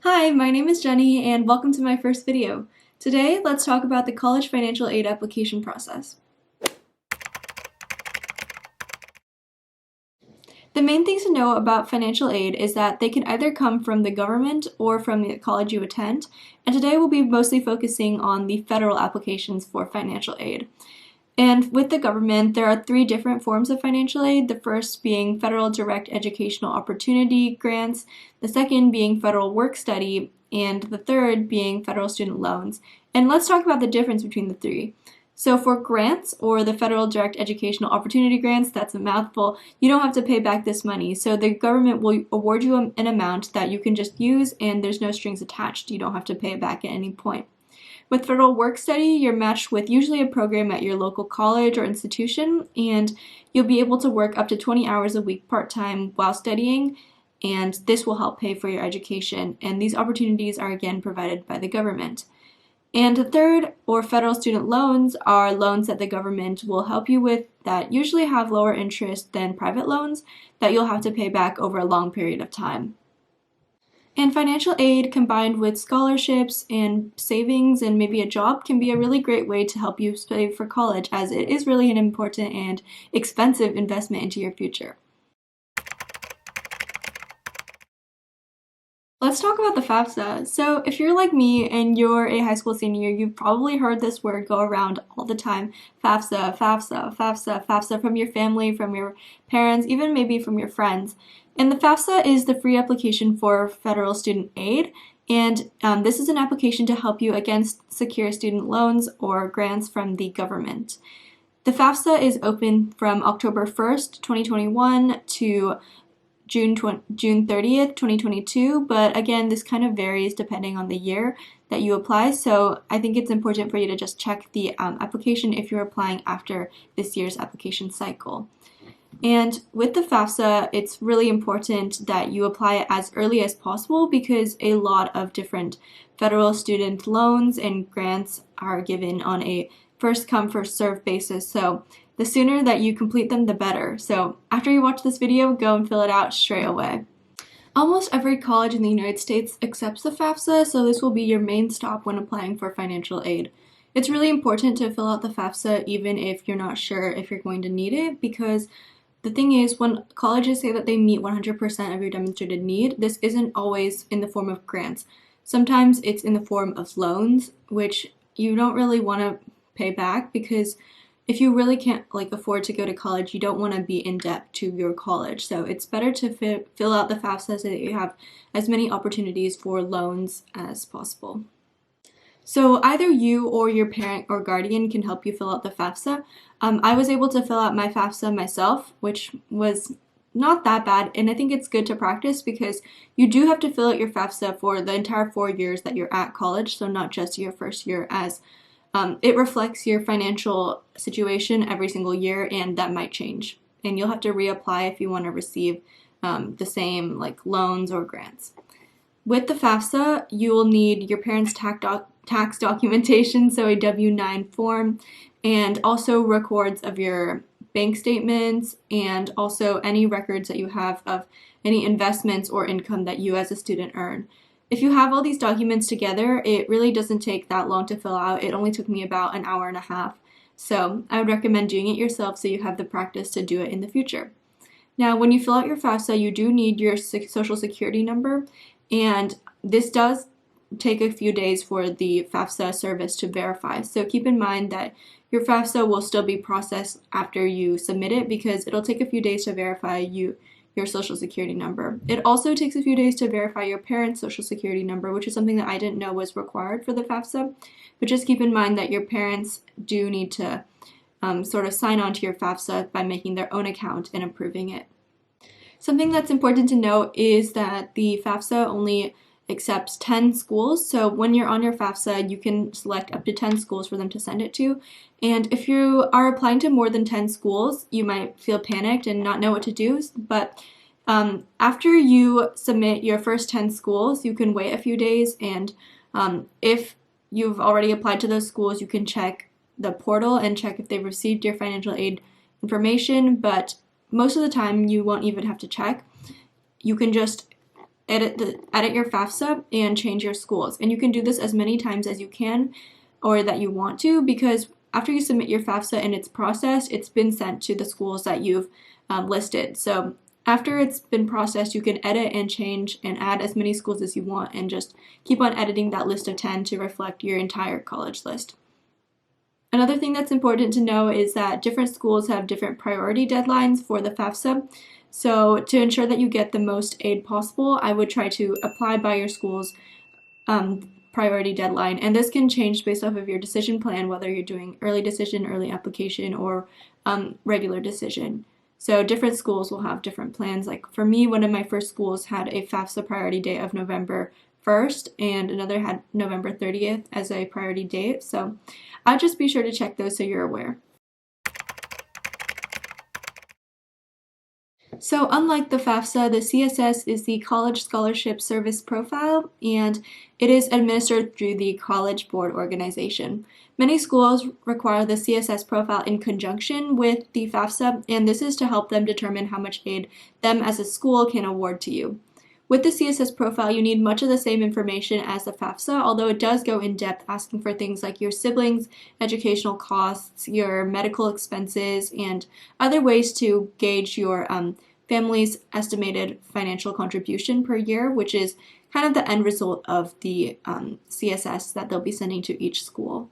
Hi, my name is Jenny and welcome to my first video. Today, let's talk about the college financial aid application process. The main things to know about financial aid is that they can either come from the government or from the college you attend, and today we'll be mostly focusing on the federal applications for financial aid. And with the government, there are three different forms of financial aid, the first being federal direct educational opportunity grants, the second being federal work study, and the third being federal student loans. And let's talk about the difference between the three. So for grants, or the federal direct educational opportunity grants, that's a mouthful, you don't have to pay back this money. So the government will award you an amount that you can just use and there's no strings attached. You don't have to pay it back at any point. With federal work study, you're matched with usually a program at your local college or institution, and you'll be able to work up to 20 hours a week part-time while studying, and this will help pay for your education. And these opportunities are again provided by the government. And the third, or federal student loans, are loans that the government will help you with that usually have lower interest than private loans that you'll have to pay back over a long period of time. And financial aid combined with scholarships and savings and maybe a job can be a really great way to help you save for college, as it is really an important and expensive investment into your future. Let's talk about the FAFSA. So if you're like me and you're a high school senior, you've probably heard this word go around all the time. FAFSA, FAFSA, FAFSA, FAFSA, from your family, from your parents, even maybe from your friends. And the FAFSA is the free application for federal student aid, and this is an application to help you against secure student loans or grants from the government. The FAFSA is open from October 1st, 2021 to June 30th, 2022, but again, this kind of varies depending on the year that you apply, so I think it's important for you to just check the application if you're applying after this year's application cycle. And with the FAFSA, it's really important that you apply it as early as possible because a lot of different federal student loans and grants are given on a first come, first served basis. So the sooner that you complete them, the better. So after you watch this video, go and fill it out straight away. Almost every college in the United States accepts the FAFSA, so this will be your main stop when applying for financial aid. It's really important to fill out the FAFSA even if you're not sure if you're going to need it, because the thing is, when colleges say that they meet 100% of your demonstrated need, this isn't always in the form of grants. Sometimes it's in the form of loans, which you don't really want to pay back because if you really can't afford to go to college, you don't want to be in debt to your college. So it's better to fill out the FAFSA so that you have as many opportunities for loans as possible. So either you or your parent or guardian can help you fill out the FAFSA. I was able to fill out my FAFSA myself, which was not that bad, and I think it's good to practice because you do have to fill out your FAFSA for the entire 4 years that you're at college, so not just your first year, as it reflects your financial situation every single year, and that might change. And you'll have to reapply if you want to receive the same loans or grants. With the FAFSA, you will need your parents' tax documentation, so a W-9 form, and also records of your bank statements and also any records that you have of any investments or income that you as a student earn. If you have all these documents together, it really doesn't take that long to fill out. It only took me about an hour and a half. So I would recommend doing it yourself so you have the practice to do it in the future. Now, when you fill out your FAFSA, you do need your social security number, and this does take a few days for the FAFSA service to verify. So keep in mind that your FAFSA will still be processed after you submit it because it'll take a few days to verify your social security number. It also takes a few days to verify your parents' social security number, which is something that I didn't know was required for the FAFSA. But just keep in mind that your parents do need to sort of sign on to your FAFSA by making their own account and approving it. Something that's important to note is that the FAFSA only accepts 10 schools, so when you're on your FAFSA, you can select up to 10 schools for them to send it to. And if you are applying to more than 10 schools, you might feel panicked and not know what to do, but after you submit your first 10 schools, you can wait a few days, and if you've already applied to those schools, you can check the portal and check if they've received your financial aid information, but most of the time you won't even have to check. You can just edit your FAFSA and change your schools. And you can do this as many times as you can or that you want to, because after you submit your FAFSA and it's processed, it's been sent to the schools that you've listed. So after it's been processed, you can edit and change and add as many schools as you want and just keep on editing that list of 10 to reflect your entire college list. Another thing that's important to know is that different schools have different priority deadlines for the FAFSA. So to ensure that you get the most aid possible, I would try to apply by your school's priority deadline. And this can change based off of your decision plan, whether you're doing early decision, early application, or regular decision. So different schools will have different plans. Like for me, one of my first schools had a FAFSA priority date of November 1st, and another had November 30th as a priority date. So I'd just be sure to check those so you're aware. So unlike the FAFSA, the CSS is the College Scholarship Service Profile, and it is administered through the College Board Organization. Many schools require the CSS profile in conjunction with the FAFSA, and this is to help them determine how much aid them as a school can award to you. With the CSS profile, you need much of the same information as the FAFSA, although it does go in depth, asking for things like your siblings' educational costs, your medical expenses, and other ways to gauge your family's estimated financial contribution per year, which is kind of the end result of the CSS that they'll be sending to each school.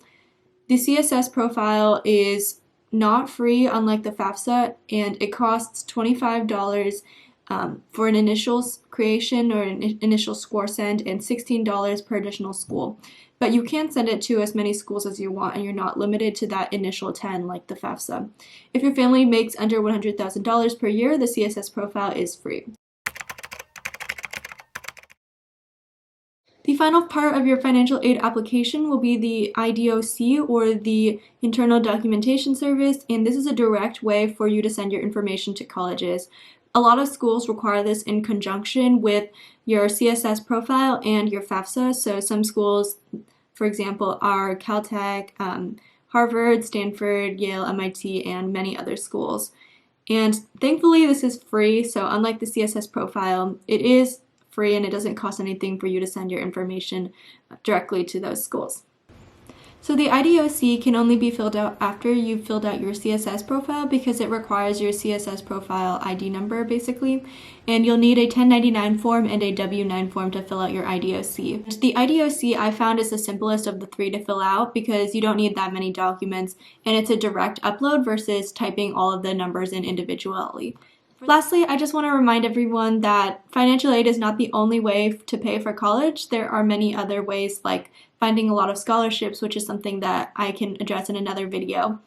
The CSS profile is not free, unlike the FAFSA, and it costs $25 for an initial creation or an initial score send, and $16 per additional school. But you can send it to as many schools as you want, and you're not limited to that initial 10 like the FAFSA. If your family makes under $100,000 per year, the CSS profile is free. The final part of your financial aid application will be the IDOC, or the Internal Documentation Service, and this is a direct way for you to send your information to colleges. A lot of schools require this in conjunction with your CSS profile and your FAFSA. So some schools, for example, are Caltech, Harvard, Stanford, Yale, MIT, and many other schools. And thankfully, this is free. So unlike the CSS profile, it is free and it doesn't cost anything for you to send your information directly to those schools. So the IDOC can only be filled out after you've filled out your CSS profile, because it requires your CSS profile ID number basically, and you'll need a 1099 form and a W-9 form to fill out your IDOC. The IDOC I found is the simplest of the three to fill out because you don't need that many documents, and it's a direct upload versus typing all of the numbers in individually. Lastly, I just want to remind everyone that financial aid is not the only way to pay for college. There are many other ways, like finding a lot of scholarships, which is something that I can address in another video.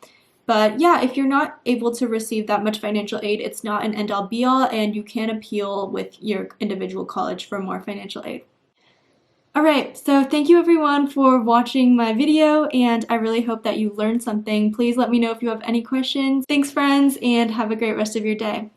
But yeah, if you're not able to receive that much financial aid, it's not an end-all be-all, and you can appeal with your individual college for more financial aid. Alright, so thank you everyone for watching my video, and I really hope that you learned something. Please let me know if you have any questions. Thanks friends, and have a great rest of your day.